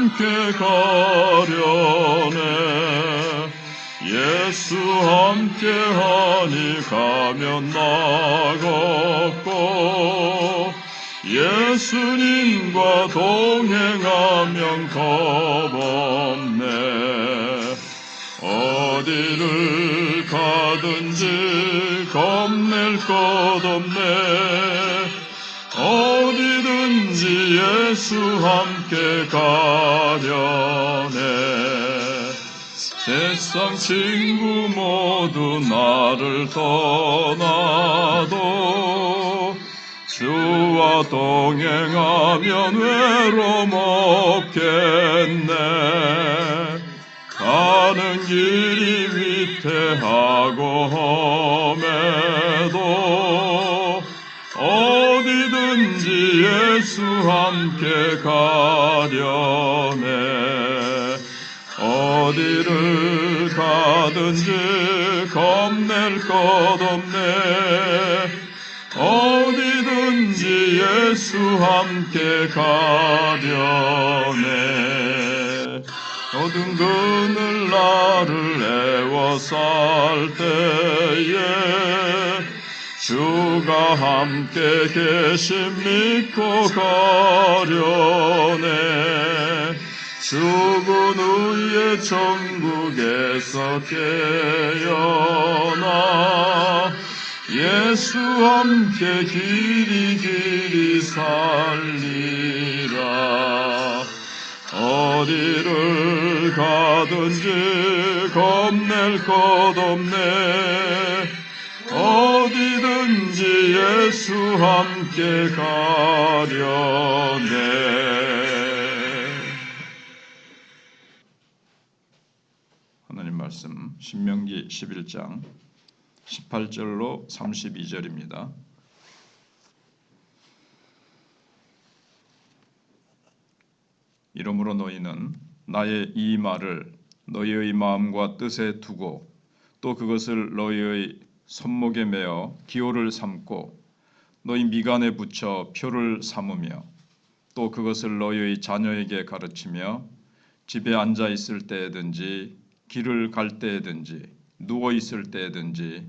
함께 가려네. 예수 함께하니 가면 나겠고, 예수님과 동행하면 겁없네. 어디를 가든지 겁낼 것 없네. 어디든지 예수 함께 가려네. 세상 친구 모두 나를 떠나도 주와 동행하면 외로움 없겠네. 가는 길이 위태하고 험해도 어디든지 예수 함께 가려네. 어디를 가든지 겁낼 것 없네. 어디든지 예수 함께 가려네. 어두운 그늘 나를 애워쌀 때에 주가 함께 계심 믿고 가려네. 죽은 후에 천국에서 깨어나 예수 함께 길이 살리라. 어디를 가든지 겁낼 것 없네. 어디든지 예수 함께 가려네. 하나님 말씀 신명기 11장 18절로 32절입니다. 이러므로 너희는 나의 이 말을 너희의 마음과 뜻에 두고 또 그것을 너희의 손목에 매어 기호를 삼고 너희 미간에 붙여 표를 삼으며 또 그것을 너희의 자녀에게 가르치며 집에 앉아 있을 때에든지 길을 갈 때에든지 누워 있을 때에든지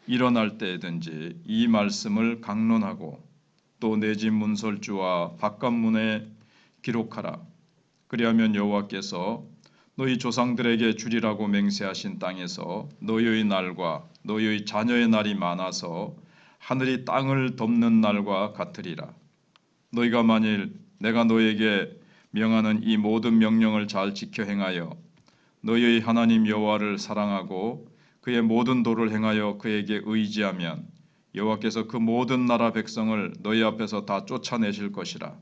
일어날 때에든지 이 말씀을 강론하고 또 내 집 문설주와 바깥문에 기록하라. 그리하면 여호와께서 너희 조상들에게 주리라고 맹세하신 땅에서 너희의 날과 너희의 자녀의 날이 많아서 하늘이 땅을 덮는 날과 같으리라. 너희가 만일 내가 너희에게 명하는 이 모든 명령을 잘 지켜 행하여 너희의 하나님 여호와를 사랑하고 그의 모든 도를 행하여 그에게 의지하면 여호와께서 그 모든 나라 백성을 너희 앞에서 다 쫓아내실 것이라.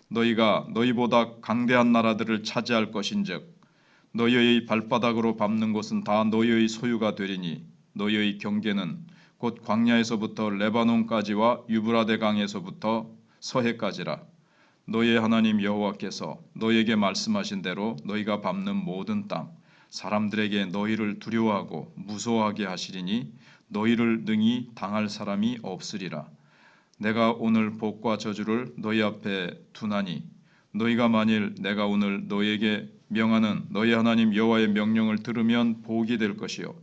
너희가 너희보다 강대한 나라들을 차지할 것인즉 너희의 발바닥으로 밟는 곳은 다 너희의 소유가 되리니 너희의 경계는 곧 광야에서부터 레바논까지와 유브라데 강에서부터 서해까지라. 너희의 하나님 여호와께서 너희에게 말씀하신 대로 너희가 밟는 모든 땅 사람들에게 너희를 두려워하고 무서워하게 하시리니 너희를 능히 당할 사람이 없으리라. 내가 오늘 복과 저주를 너희 앞에 두나니 너희가 만일 내가 오늘 너희에게 명하는 너희 하나님 여호와의 명령을 들으면 복이 될 것이요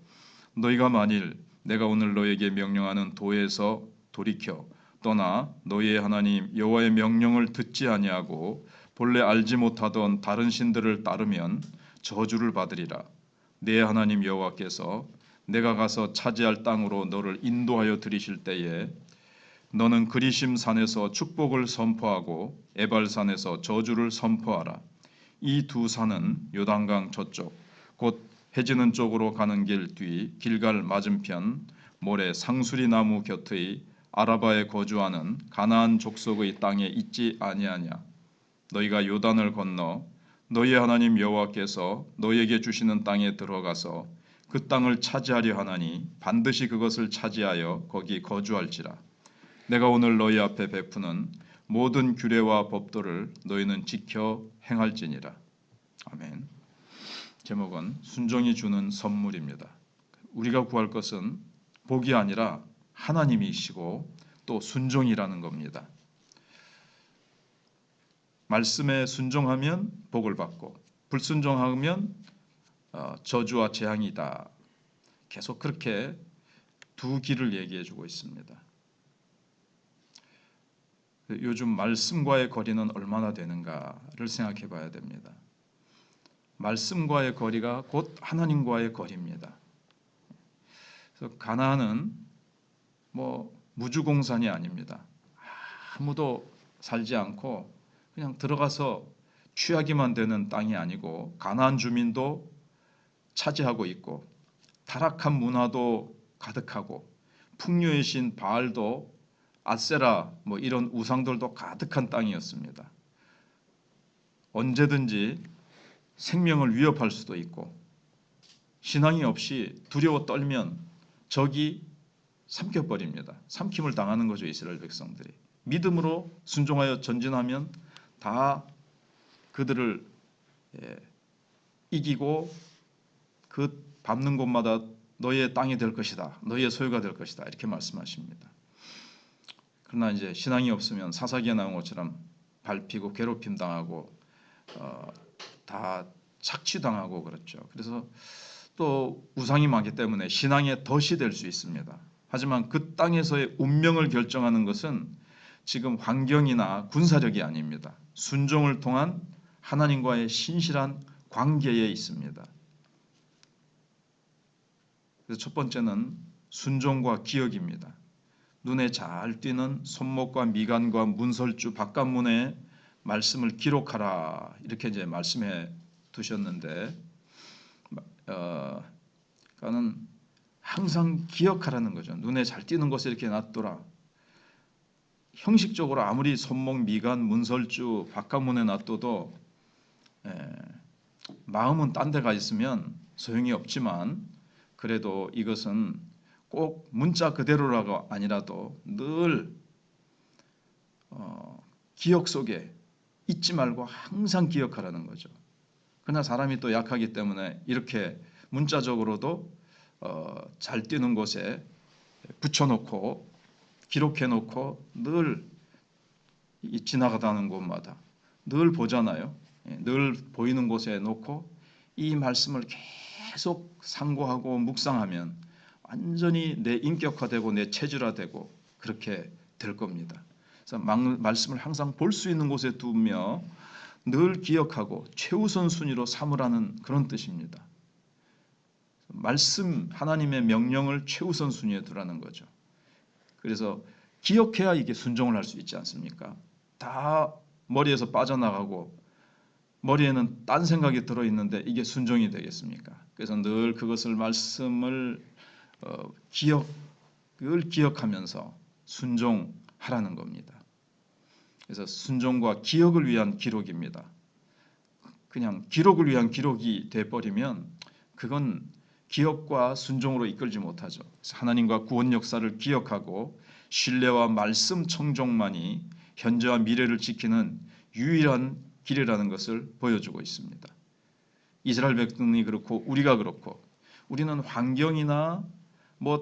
너희가 만일 내가 오늘 너희에게 명령하는 도에서 돌이켜 떠나 너희의 하나님 여호와의 명령을 듣지 아니하고 본래 알지 못하던 다른 신들을 따르면 저주를 받으리라. 내 하나님 여호와께서 내가 가서 차지할 땅으로 너를 인도하여 들이실 때에 너는 그리심 산에서 축복을 선포하고 에발산에서 저주를 선포하라. 이 두 산은 요단강 저쪽 곧 해지는 쪽으로 가는 길 뒤 길갈 맞은편 모래 상수리 나무 곁의 아라바에 거주하는 가나안 족속의 땅에 있지 아니하냐. 너희가 요단을 건너 너희 하나님 여호와께서 너희에게 주시는 땅에 들어가서 그 땅을 차지하려 하나니 반드시 그것을 차지하여 거기 거주할지라. 내가 오늘 너희 앞에 베푸는 모든 규례와 법도를 너희는 지켜 행할지니라. 아멘. 제목은 순종이 주는 선물입니다. 우리가 구할 것은 복이 아니라 하나님이시고 또 순종이라는 겁니다. 말씀에 순종하면 복을 받고 불순종하면 저주와 재앙이다. 계속 그렇게 두 길을 얘기해 주고 있습니다. 요즘 말씀과의 거리는 얼마나 되는가를 생각해 봐야 됩니다. 말씀과의 거리가 곧 하나님과의 거리입니다. 그래서 가나안은 무주공산이 아닙니다. 아무도 살지 않고 그냥 들어가서 취하기만 되는 땅이 아니고 가나안 주민도 차지하고 있고 타락한 문화도 가득하고 풍요의 신 바알도 아세라 이런 우상들도 가득한 땅이었습니다. 언제든지 생명을 위협할 수도 있고 신앙이 없이 두려워 떨면 적이 삼켜버립니다. 삼킴을 당하는 거죠. 이스라엘 백성들이. 믿음으로 순종하여 전진하면 다 그들을 이기고 그 밟는 곳마다 너희의 땅이 될 것이다. 너희의 소유가 될 것이다. 이렇게 말씀하십니다. 그러나 이제 신앙이 없으면 사사기에 나온 것처럼 밟히고 괴롭힘 당하고 다 착취당하고 그렇죠. 그래서 또 우상이 많기 때문에 신앙의 덫이 될 수 있습니다. 하지만 그 땅에서의 운명을 결정하는 것은 지금 환경이나 군사력이 아닙니다. 순종을 통한 하나님과의 신실한 관계에 있습니다. 그래서 첫 번째는 순종과 기억입니다. 눈에 잘 띄는 손목과 미간과 문설주 바깥문에 말씀을 기록하라 이렇게 이제 말씀해 두셨는데, 그는 항상 기억하라는 거죠. 눈에 잘 띄는 곳에 이렇게 놔둬라. 형식적으로 아무리 손목, 미간, 문설주 바깥문에 놔둬도 마음은 딴 데가 있으면 소용이 없지만 그래도 이것은 꼭 문자 그대로라가 아니라도 늘 기억 속에 잊지 말고 항상 기억하라는 거죠. 그러나 사람이 또 약하기 때문에 이렇게 문자적으로도 잘 띄는 곳에 붙여놓고 기록해놓고 늘 지나가다는 곳마다 늘 보잖아요. 늘 보이는 곳에 놓고 이 말씀을 계속 상고하고 묵상하면 완전히 내 인격화되고 내 체질화되고 그렇게 될 겁니다. 그래서 말씀을 항상 볼 수 있는 곳에 두며 늘 기억하고 최우선 순위로 삼으라는 그런 뜻입니다. 말씀 하나님의 명령을 최우선 순위에 두라는 거죠. 그래서 기억해야 이게 순종을 할 수 있지 않습니까? 다 머리에서 빠져나가고 머리에는 딴 생각이 들어있는데 이게 순종이 되겠습니까? 그래서 늘 그것을 말씀을 기억하면서 순종하라는 겁니다. 그래서 순종과 기억을 위한 기록입니다. 그냥 기록을 위한 기록이 돼버리면 그건 기억과 순종으로 이끌지 못하죠. 그래서 하나님과 구원 역사를 기억하고 신뢰와 말씀 청종만이 현재와 미래를 지키는 유일한 길이라는 것을 보여주고 있습니다. 이스라엘 백성이 그렇고 우리가 그렇고 우리는 환경이나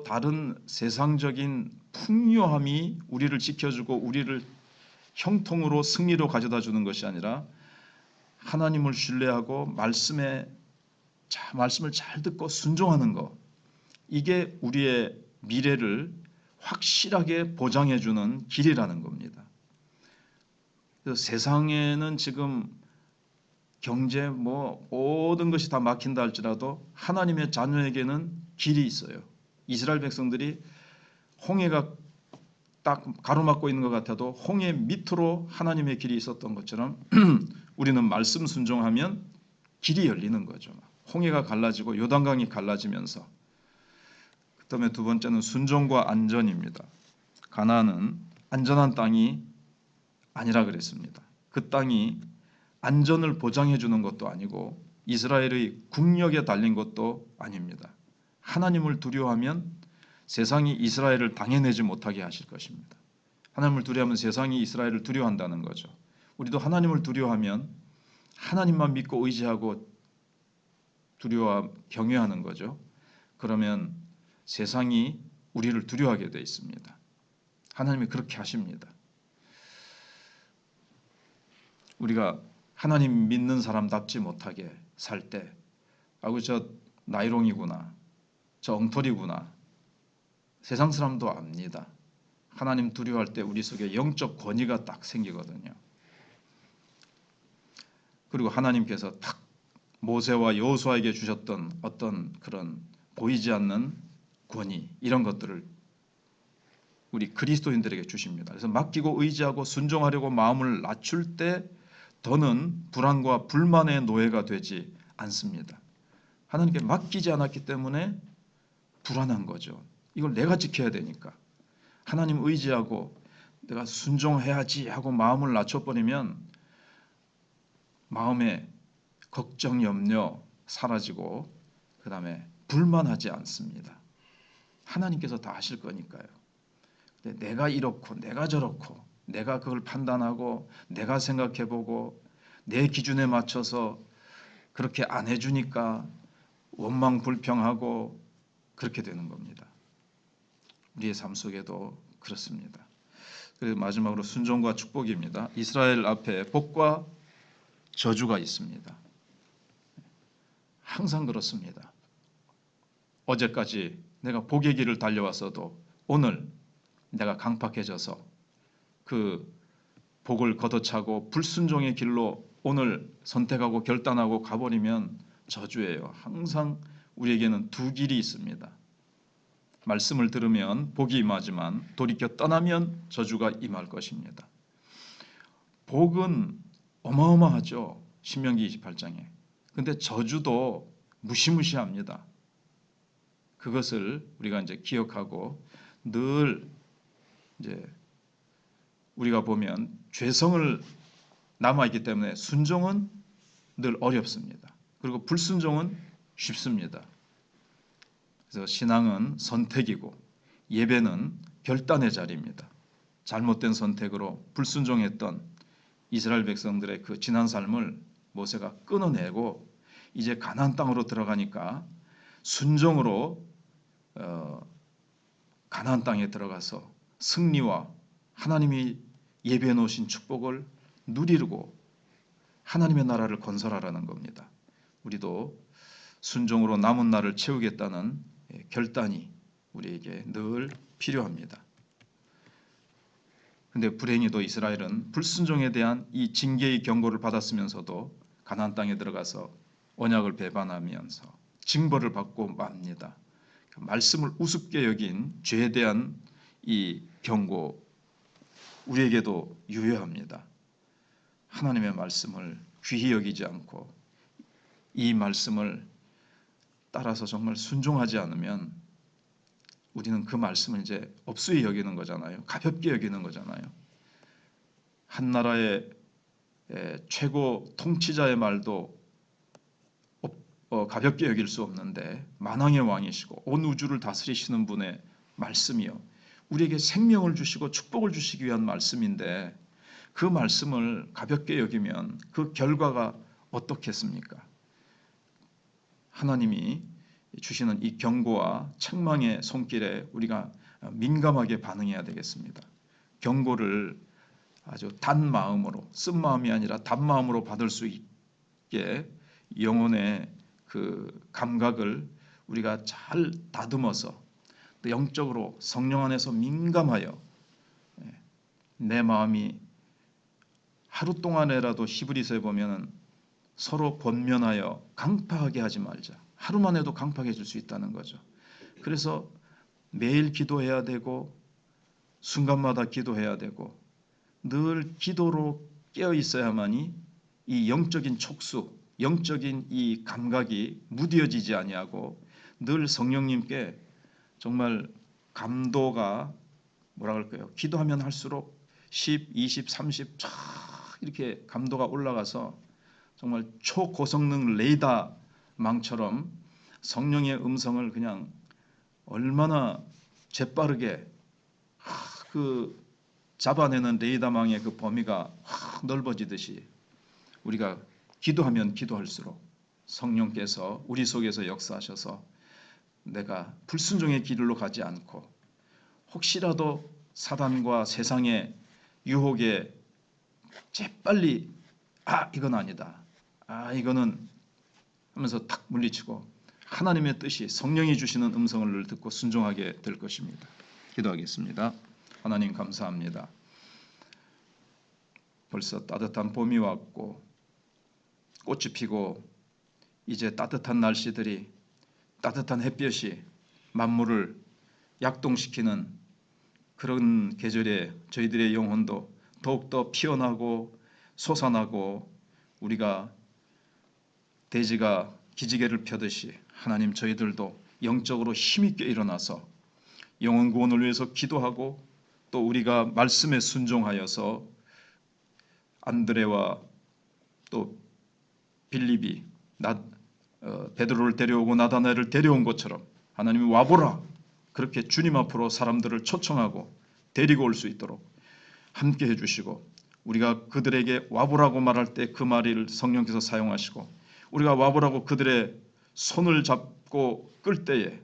다른 세상적인 풍요함이 우리를 지켜주고 우리를 형통으로 승리로 가져다 주는 것이 아니라 하나님을 신뢰하고 말씀을 잘 듣고 순종하는 것, 이게 우리의 미래를 확실하게 보장해 주는 길이라는 겁니다. 그래서 세상에는 지금 경제 모든 것이 다 막힌다 할지라도 하나님의 자녀에게는 길이 있어요. 이스라엘 백성들이 홍해가 딱 가로막고 있는 것 같아도 홍해 밑으로 하나님의 길이 있었던 것처럼 우리는 말씀 순종하면 길이 열리는 거죠. 홍해가 갈라지고 요단강이 갈라지면서. 그다음에 두 번째는 순종과 안전입니다. 가나안은 안전한 땅이 아니라 그랬습니다. 그 땅이 안전을 보장해 주는 것도 아니고 이스라엘의 국력에 달린 것도 아닙니다. 하나님을 두려워하면 세상이 이스라엘을 당해내지 못하게 하실 것입니다. 하나님을 두려워하면 세상이 이스라엘을 두려워한다는 거죠. 우리도 하나님을 두려워하면 하나님만 믿고 의지하고 경외하는 거죠. 그러면 세상이 우리를 두려워하게 되어 있습니다. 하나님이 그렇게 하십니다. 우리가 하나님 믿는 사람답지 못하게 살 때, 아이고 저 나이롱이구나, 저 엉터리구나, 세상 사람도 압니다. 하나님 두려워할 때 우리 속에 영적 권위가 딱 생기거든요. 그리고 하나님께서 딱 모세와 여호수아에게 주셨던 어떤 그런 보이지 않는 권위, 이런 것들을 우리 그리스도인들에게 주십니다. 그래서 맡기고 의지하고 순종하려고 마음을 낮출 때 더는 불안과 불만의 노예가 되지 않습니다. 하나님께 맡기지 않았기 때문에 불안한 거죠. 이걸 내가 지켜야 되니까. 하나님 의지하고 내가 순종해야지 하고 마음을 낮춰버리면 마음에 걱정, 염려 사라지고 그 다음에 불만하지 않습니다. 하나님께서 다 하실 거니까요. 근데 내가 이렇고 내가 저렇고 내가 그걸 판단하고 내가 생각해보고 내 기준에 맞춰서 그렇게 안 해주니까 원망 불평하고 그렇게 되는 겁니다. 우리의 삶 속에도 그렇습니다. 그리고 마지막으로 순종과 축복입니다. 이스라엘 앞에 복과 저주가 있습니다. 항상 그렇습니다. 어제까지 내가 복의 길을 달려왔어도 오늘 내가 강팍해져서 그 복을 걷어차고 불순종의 길로 오늘 선택하고 결단하고 가버리면 저주예요. 항상 우리에게는 두 길이 있습니다. 말씀을 들으면 복이 임하지만 돌이켜 떠나면 저주가 임할 것입니다. 복은 어마어마하죠. 신명기 28장에. 근데 저주도 무시무시합니다. 그것을 우리가 이제 기억하고 늘 이제 우리가 보면 죄성을 남아있기 때문에 순종은 늘 어렵습니다. 그리고 불순종은 쉽습니다. 그래서 신앙은 선택이고 예배는 결단의 자리입니다. 잘못된 선택으로 불순종했던 이스라엘 백성들의 그 지난 삶을 모세가 끊어내고 이제 가나안 땅으로 들어가니까 순종으로 가나안 땅에 들어가서 승리와 하나님이 예배해 놓으신 축복을 누리고 하나님의 나라를 건설하라는 겁니다. 우리도 순종으로 남은 날을 채우겠다는 결단이 우리에게 늘 필요합니다. 근데 불행히도 이스라엘은 불순종에 대한 이 징계의 경고를 받았으면서도 가나안 땅에 들어가서 언약을 배반하면서 징벌을 받고 맙니다. 말씀을 우습게 여긴 죄에 대한 이 경고 우리에게도 유효합니다. 하나님의 말씀을 귀히 여기지 않고 이 말씀을 따라서 정말 순종하지 않으면 우리는 그 말씀을 이제 업수히 여기는 거잖아요. 가볍게 여기는 거잖아요. 한 나라의 최고 통치자의 말도 가볍게 여길 수 없는데 만왕의 왕이시고 온 우주를 다스리시는 분의 말씀이요. 우리에게 생명을 주시고 축복을 주시기 위한 말씀인데 그 말씀을 가볍게 여기면 그 결과가 어떻겠습니까? 하나님이 주시는 이 경고와 책망의 손길에 우리가 민감하게 반응해야 되겠습니다. 경고를 아주 단 마음으로, 쓴 마음이 아니라 단 마음으로 받을 수 있게 영혼의 그 감각을 우리가 잘 다듬어서 또 영적으로 성령 안에서 민감하여 내 마음이 하루 동안에라도 히브리서에 보면은 서로 권면하여 강팍하게 하지 말자. 하루만 해도 강팍해질 수 있다는 거죠. 그래서 매일 기도해야 되고 순간마다 기도해야 되고 늘 기도로 깨어 있어야만이 이 영적인 촉수, 영적인 이 감각이 무뎌지지 아니하고 늘 성령님께 정말 감도가 뭐라 그럴까요? 기도하면 할수록 10, 20, 30 쫙 이렇게 감도가 올라가서 정말 초고성능 레이더망처럼 성령의 음성을 그냥 얼마나 재빠르게 그 잡아내는 레이더망의 그 범위가 확 넓어지듯이 우리가 기도하면 기도할수록 성령께서 우리 속에서 역사하셔서 내가 불순종의 길로 가지 않고 혹시라도 사단과 세상의 유혹에 재빨리 이건 아니다. 이거는 하면서 탁 물리치고 하나님의 뜻이 성령이 주시는 음성을 듣고 순종하게 될 것입니다. 기도하겠습니다. 하나님 감사합니다. 벌써 따뜻한 봄이 왔고 꽃이 피고 이제 따뜻한 날씨들이 따뜻한 햇볕이 만물을 약동시키는 그런 계절에 저희들의 영혼도 더욱더 피어나고 솟아나고 우리가 돼지가 기지개를 펴듯이 하나님 저희들도 영적으로 힘있게 일어나서 영혼 구원을 위해서 기도하고 또 우리가 말씀에 순종하여서 안드레와 또 빌립이 베드로를 데려오고 나다나엘을 데려온 것처럼 하나님이 와보라 그렇게 주님 앞으로 사람들을 초청하고 데리고 올 수 있도록 함께 해주시고 우리가 그들에게 와보라고 말할 때 그 말을 성령께서 사용하시고 우리가 와보라고 그들의 손을 잡고 끌 때에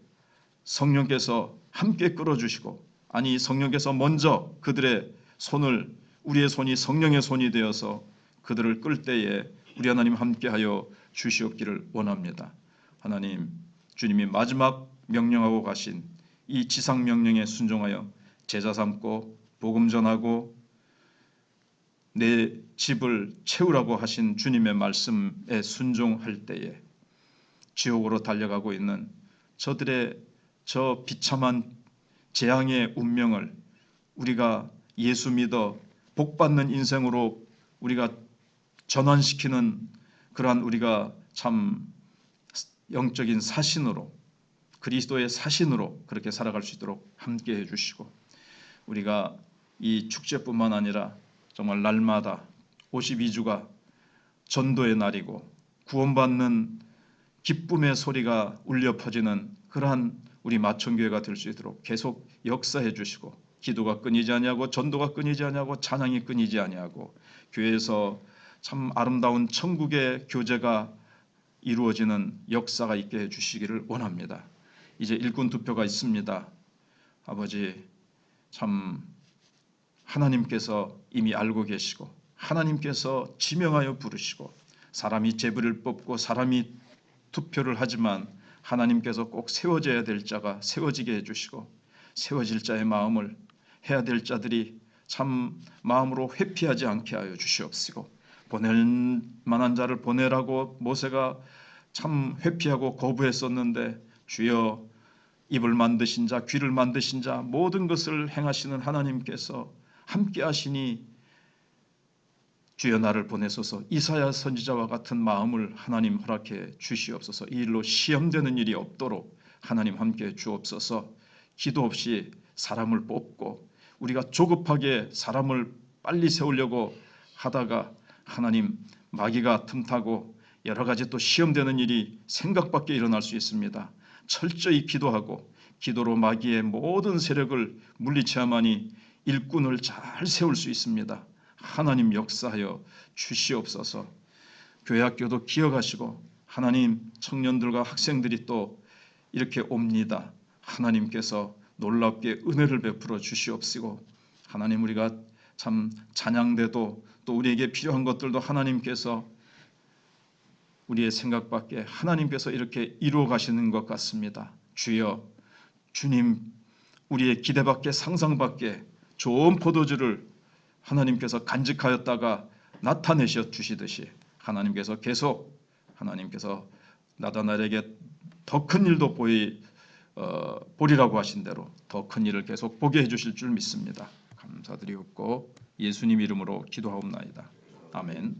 성령께서 함께 끌어주시고 아니 성령께서 먼저 그들의 손을 우리의 손이 성령의 손이 되어서 그들을 끌 때에 우리 하나님 함께하여 주시옵기를 원합니다. 하나님 주님이 마지막 명령하고 가신 이 지상 명령에 순종하여 제자 삼고 복음 전하고 내 집을 채우라고 하신 주님의 말씀에 순종할 때에 지옥으로 달려가고 있는 저들의 저 비참한 재앙의 운명을 우리가 예수 믿어 복받는 인생으로 우리가 전환시키는 그러한 우리가 참 영적인 사신으로 그리스도의 사신으로 그렇게 살아갈 수 있도록 함께 해주시고 우리가 이 축제뿐만 아니라 정말 날마다 52주가 전도의 날이고 구원받는 기쁨의 소리가 울려 퍼지는 그러한 우리 마천교회가 될 수 있도록 계속 역사해 주시고 기도가 끊이지 아니하고 전도가 끊이지 아니하고 찬양이 끊이지 아니하고 교회에서 참 아름다운 천국의 교제가 이루어지는 역사가 있게 해 주시기를 원합니다. 이제 일꾼 투표가 있습니다. 아버지 참 하나님께서 이미 알고 계시고 하나님께서 지명하여 부르시고 사람이 제비를 뽑고 사람이 투표를 하지만 하나님께서 꼭 세워져야 될 자가 세워지게 해주시고 세워질 자의 마음을 해야 될 자들이 참 마음으로 회피하지 않게 하여 주시옵시고 보낼 만한 자를 보내라고 모세가 참 회피하고 거부했었는데 주여 입을 만드신 자 귀를 만드신 자 모든 것을 행하시는 하나님께서 함께 하시니 주여 나를 보내소서 이사야 선지자와 같은 마음을 하나님 허락해 주시옵소서. 이 일로 시험되는 일이 없도록 하나님 함께 주옵소서. 기도 없이 사람을 뽑고 우리가 조급하게 사람을 빨리 세우려고 하다가 하나님 마귀가 틈타고 여러 가지 또 시험되는 일이 생각 밖에 일어날 수 있습니다. 철저히 기도하고 기도로 마귀의 모든 세력을 물리쳐야만이 일꾼을 잘 세울 수 있습니다. 하나님 역사하여 주시옵소서. 교회 학교도 기억하시고 하나님 청년들과 학생들이 또 이렇게 옵니다. 하나님께서 놀랍게 은혜를 베풀어 주시옵시고 하나님 우리가 참 찬양대도 또 우리에게 필요한 것들도 하나님께서 우리의 생각 밖에 하나님께서 이렇게 이루어 가시는 것 같습니다. 주여 주님 우리의 기대 밖에 상상 밖에 좋은 포도주를 하나님께서 간직하였다가 나타내셔 주시듯이 하나님께서 계속 하나님께서 나다나엘에게 더 큰 일도 보리라고 하신 대로 더 큰 일을 계속 보게 해주실 줄 믿습니다. 감사드리옵고 예수님 이름으로 기도하옵나이다. 아멘.